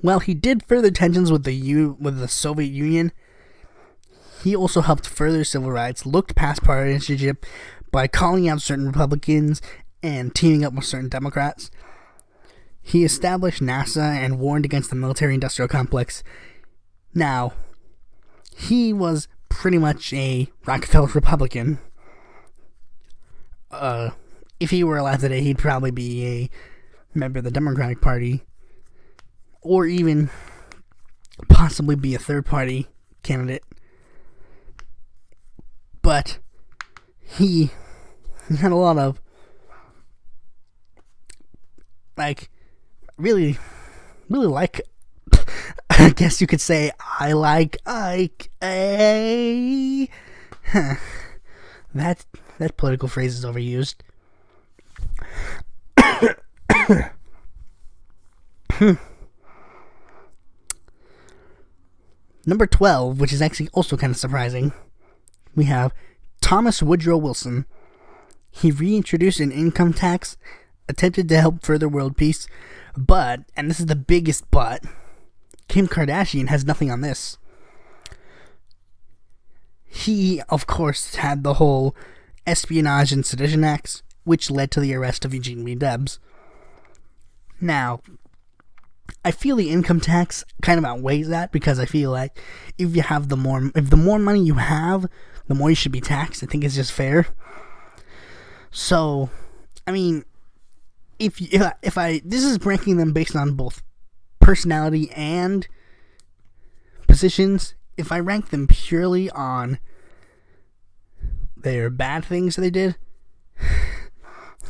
While he did further tensions with the Soviet Union, he also helped further civil rights, looked past partisanship by calling out certain Republicans and teaming up with certain Democrats. He established NASA and warned against the military-industrial complex. Now, he was pretty much a Rockefeller Republican. If he were alive today, he'd probably be a member of the Democratic Party, or even possibly be a third-party candidate. But he had a lot of, really like, I guess you could say, I like Ike. That political phrase is overused. Number 12, which is actually also kind of surprising, we have Thomas Woodrow Wilson. He reintroduced an income tax, attempted to help further world peace, but, and this is the biggest but, Kim Kardashian has nothing on this. He, of course, had the whole Espionage and Sedition Acts, which led to the arrest of Eugene V. Debs. Now, I feel the income tax kind of outweighs that, because I feel like if the more money you have, the more you should be taxed. I think it's just fair. So, I mean, if this is ranking them based on both personality and positions. If I rank them purely on their bad things they did,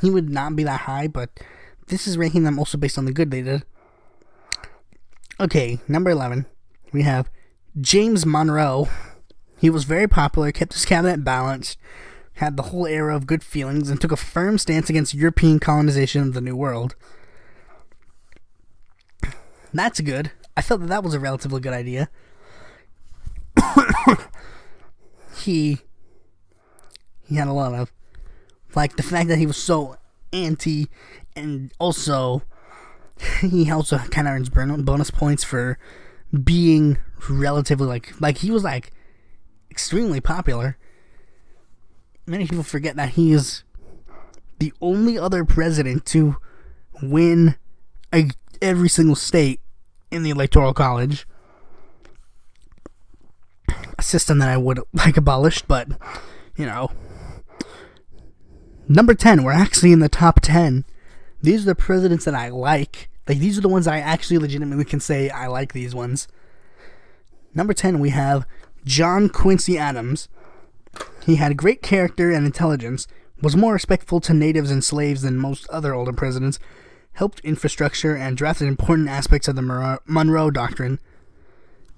he would not be that high, but this is ranking them also based on the good they did. Okay, number 11, we have James Monroe. He was very popular, kept his cabinet balanced, had the whole era of good feelings, and took a firm stance against European colonization of the New World. That's good. I felt that was a relatively good idea. He had a lot of, like, the fact that he was so anti, and also he also kind of earns bonus points for being relatively like he was like extremely popular. Many people forget that he is the only other president to win every single state in the Electoral College. A system that I would like abolished, but, you know. Number 10, we're actually in the top 10. These are the presidents that I like. Like, these are the ones I actually legitimately can say I like these ones. Number 10, we have John Quincy Adams. He had great character and intelligence, was more respectful to natives and slaves than most other older presidents, helped infrastructure, and drafted important aspects of the Monroe Doctrine.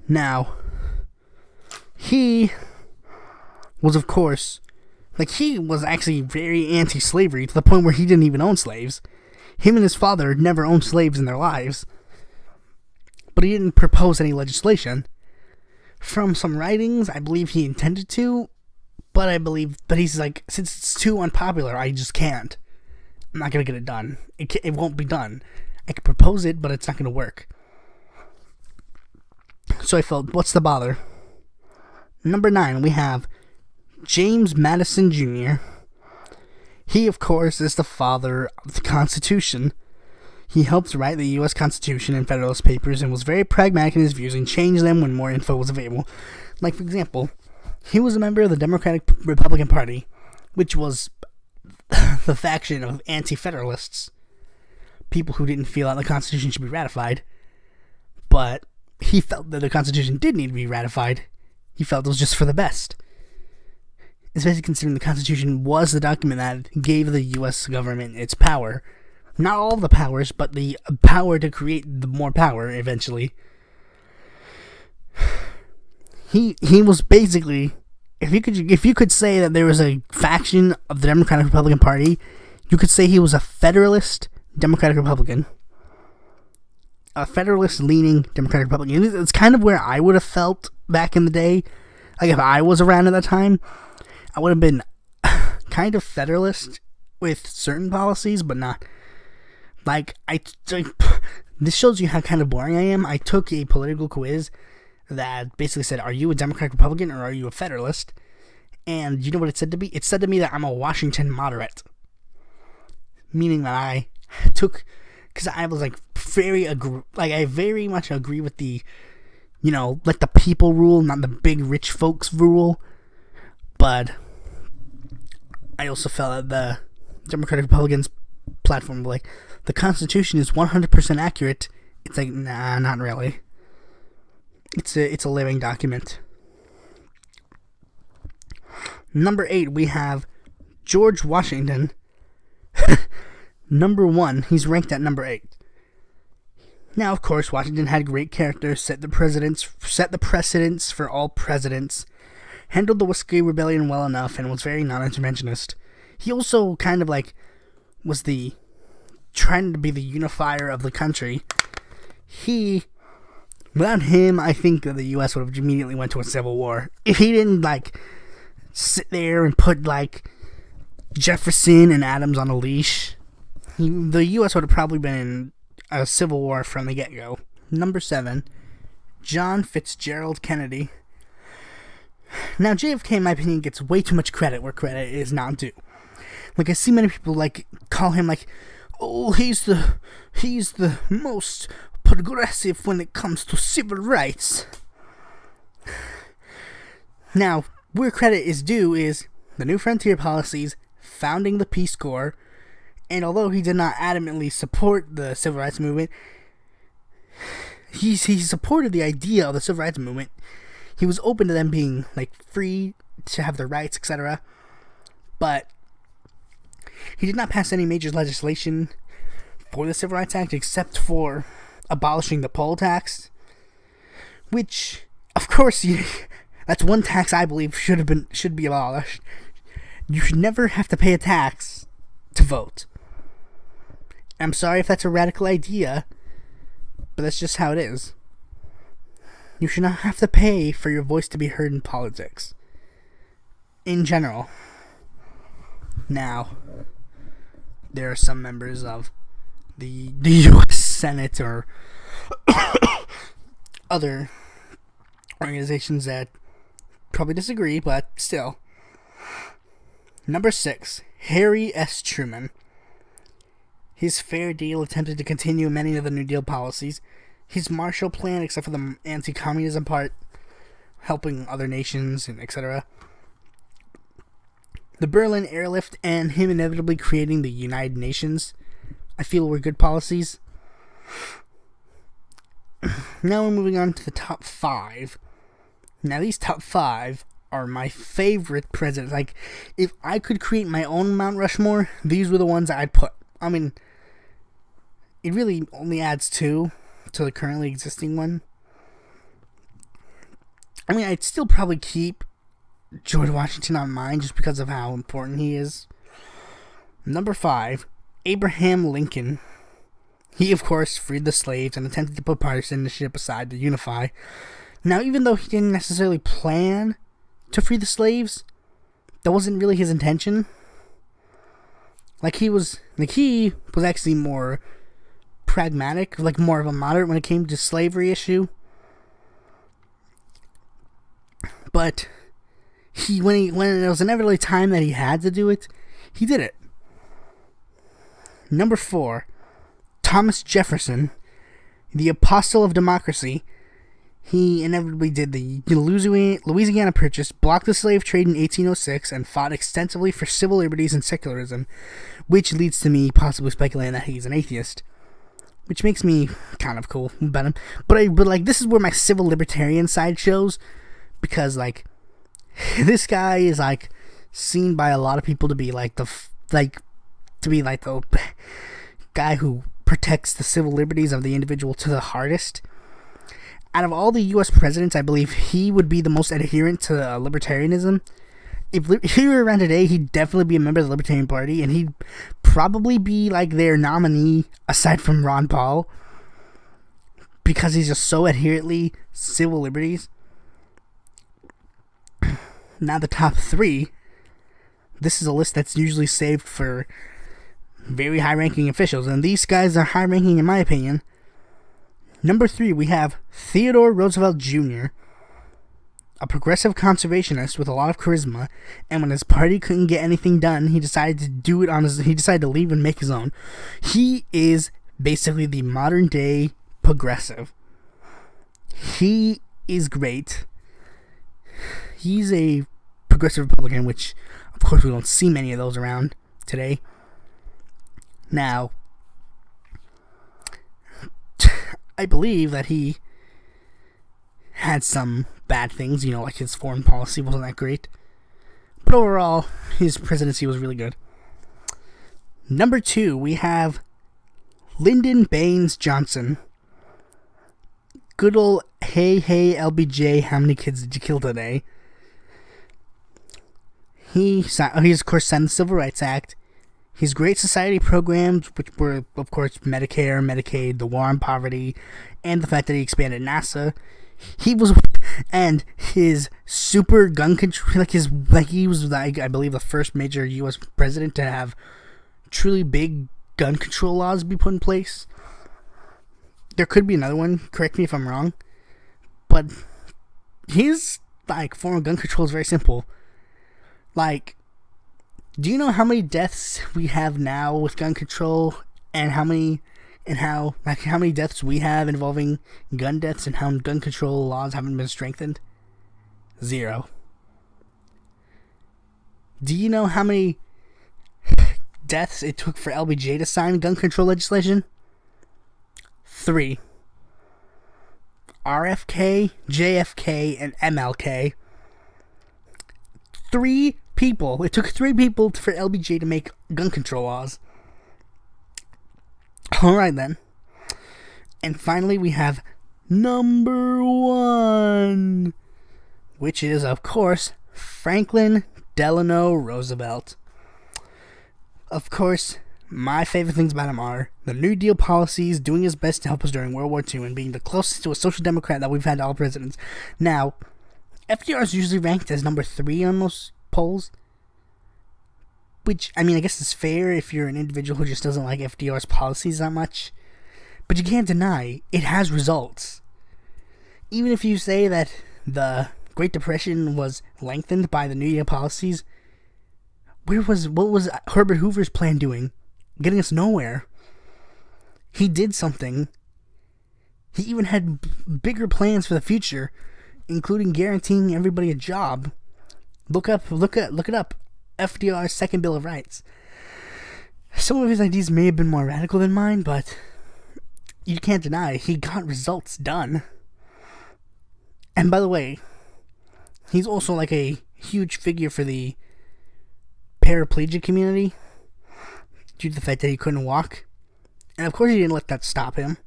Now, he was, of course, he was actually very anti-slavery to the point where he didn't even own slaves. Him and his father never owned slaves in their lives. But he didn't propose any legislation. From some writings, I believe he intended to, but he's like, since it's too unpopular, I just can't. I'm not going to get it done. It won't be done. I could propose it, but it's not going to work. So I felt, what's the bother? Number 9, we have James Madison Jr. He, of course, is the father of the Constitution. He helped write the U.S. Constitution and Federalist Papers and was very pragmatic in his views and changed them when more info was available. Like, for example, he was a member of the Democratic Republican Party, which was the faction of anti-federalists, people who didn't feel that the Constitution should be ratified, but he felt that the Constitution did need to be ratified. He felt it was just for the best. especially considering the Constitution was the document that gave the U.S. government its power. Not all the powers, but the power to create the more power eventually. He was basically, if you could say that there was a faction of the Democratic Republican Party, you could say he was a Federalist Democratic Republican. A Federalist-leaning Democratic Republican. It's kind of where I would have felt back in the day. Like, if I was around at that time, I would have been kind of Federalist with certain policies, but not. Like, this shows you how kind of boring I am. I took a political quiz that basically said, are you a Democratic Republican or are you a Federalist? And you know what it said to me? It said to me that I'm a Washington moderate. Meaning that I took, because I was like I very much agree with the, let the people rule, not the big rich folks rule. But I also felt that the Democratic Republicans platform, like, the Constitution is 100% accurate. It's like, nah, not really. It's a living document. Number 8, we have George Washington. Number 1, he's ranked at number 8. Now, of course, Washington had great character, set the precedents for all presidents, handled the Whiskey Rebellion well enough, and was very non-interventionist. He also kind of was trying to be the unifier of the country. Without him, I think that the U.S. would have immediately went to a civil war. If he didn't, sit there and put, Jefferson and Adams on a leash, the U.S. would have probably been in a civil war from the get-go. Number 7, John Fitzgerald Kennedy. Now, JFK, in my opinion, gets way too much credit where credit is not due. I see many people, call him, oh, he's the most progressive when it comes to civil rights. Now, where credit is due is the New Frontier policies, founding the Peace Corps, and although he did not adamantly support the civil rights movement, he supported the idea of the civil rights movement. He was open to them being, free to have their rights, etc. But he did not pass any major legislation for the Civil Rights Act except for abolishing the poll tax, which, of course, that's one tax I believe should be abolished. You should never have to pay a tax to vote. I'm sorry if that's a radical idea, but that's just how it is. You should not have to pay for your voice to be heard in politics. In general. Now, there are some members of the U.S. Senate or other organizations that probably disagree, but still. Number 6, Harry S. Truman. His Fair Deal attempted to continue many of the New Deal policies. His Marshall Plan, except for the anti-communism part, helping other nations, and etc. The Berlin Airlift and him inevitably creating the United Nations, I feel, were good policies. Now we're moving on to the top 5. Now these top 5 are my favorite presidents. If I could create my own Mount Rushmore, these were the ones I'd put. I mean, it really only adds 2 to the currently existing one. I mean, I'd still probably keep George Washington on mine just because of how important he is. Number 5, Abraham Lincoln. He, of course, freed the slaves and attempted to put partisanship aside to unify. Now, even though he didn't necessarily plan to free the slaves, that wasn't really his intention. He was actually more pragmatic, more of a moderate when it came to slavery issue. But when there was inevitably time that he had to do it, he did it. Number 4, Thomas Jefferson, the apostle of democracy. He inevitably did the Louisiana Purchase, blocked the slave trade in 1806, and fought extensively for civil liberties and secularism, which leads to me possibly speculating that he's an atheist, which makes me kind of cool about him. But this is where my civil libertarian side shows, because this guy is seen by a lot of people to be like the guy who protects the civil liberties of the individual to the hardest. Out of all the U.S. presidents, I believe he would be the most adherent to libertarianism. If he were around today, he'd definitely be a member of the Libertarian Party, and he'd probably be like their nominee aside from Ron Paul, because he's just so adherently civil liberties. Now the top 3. This is a list that's usually saved for very high-ranking officials, and these guys are high-ranking in my opinion. Number 3, we have Theodore Roosevelt Jr., a progressive conservationist with a lot of charisma, and when his party couldn't get anything done, he decided to leave and make his own. He is basically the modern-day progressive. He is great. He's a progressive Republican, which, of course, we don't see many of those around today. Now, I believe that he had some bad things, like his foreign policy wasn't that great. But overall, his presidency was really good. Number 2, we have Lyndon Baines Johnson. Good old hey LBJ, how many kids did you kill today? He of course signed the Civil Rights Act. His Great Society programs, which were, of course, Medicare, Medicaid, the war on poverty, and the fact that he expanded NASA. And his super gun control, he was I believe the first major U.S. president to have truly big gun control laws be put in place. There could be another one, correct me if I'm wrong, but his form of gun control is very simple. Do you know how many deaths we have now with gun control, and how many deaths we have involving gun deaths, and how gun control laws haven't been strengthened? 0. Do you know how many deaths it took for LBJ to sign gun control legislation? 3. RFK, JFK, and MLK. 3 people. It took 3 people for LBJ to make gun control laws. Alright then. And finally we have number 1, which is, of course, Franklin Delano Roosevelt. Of course, my favorite things about him are the New Deal policies, doing his best to help us during World War II, and being the closest to a social democrat that we've had to all presidents. Now, FDR is usually ranked as number 3 on most polls, which, I guess is fair if you're an individual who just doesn't like FDR's policies that much, but you can't deny it has results. Even if you say that the Great Depression was lengthened by the New Deal policies, what was Herbert Hoover's plan doing? Getting us nowhere. He did something. He even had bigger plans for the future, including guaranteeing everybody a job. Look it up. FDR's Second Bill of Rights. Some of his ideas may have been more radical than mine, but you can't deny he got results done. And by the way, he's also a huge figure for the paraplegic community due to the fact that he couldn't walk. And of course he didn't let that stop him.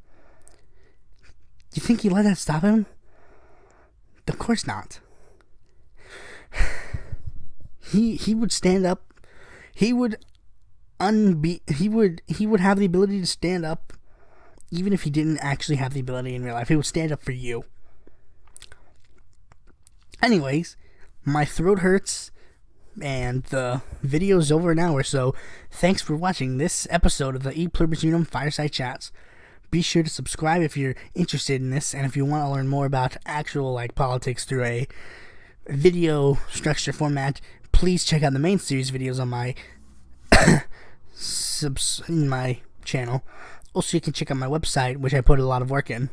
You think he let that stop him? Of course not. He would stand up. He would have the ability to stand up even if he didn't actually have the ability in real life. He would stand up for you. Anyways, my throat hurts and the video's over an hour, so thanks for watching this episode of the Pluribus Unum Fireside Chats. Be sure to subscribe if you're interested in this, and if you want to learn more about actual politics through a video structure format, please check out the main series videos on my my channel. Also, you can check out my website, which I put a lot of work in.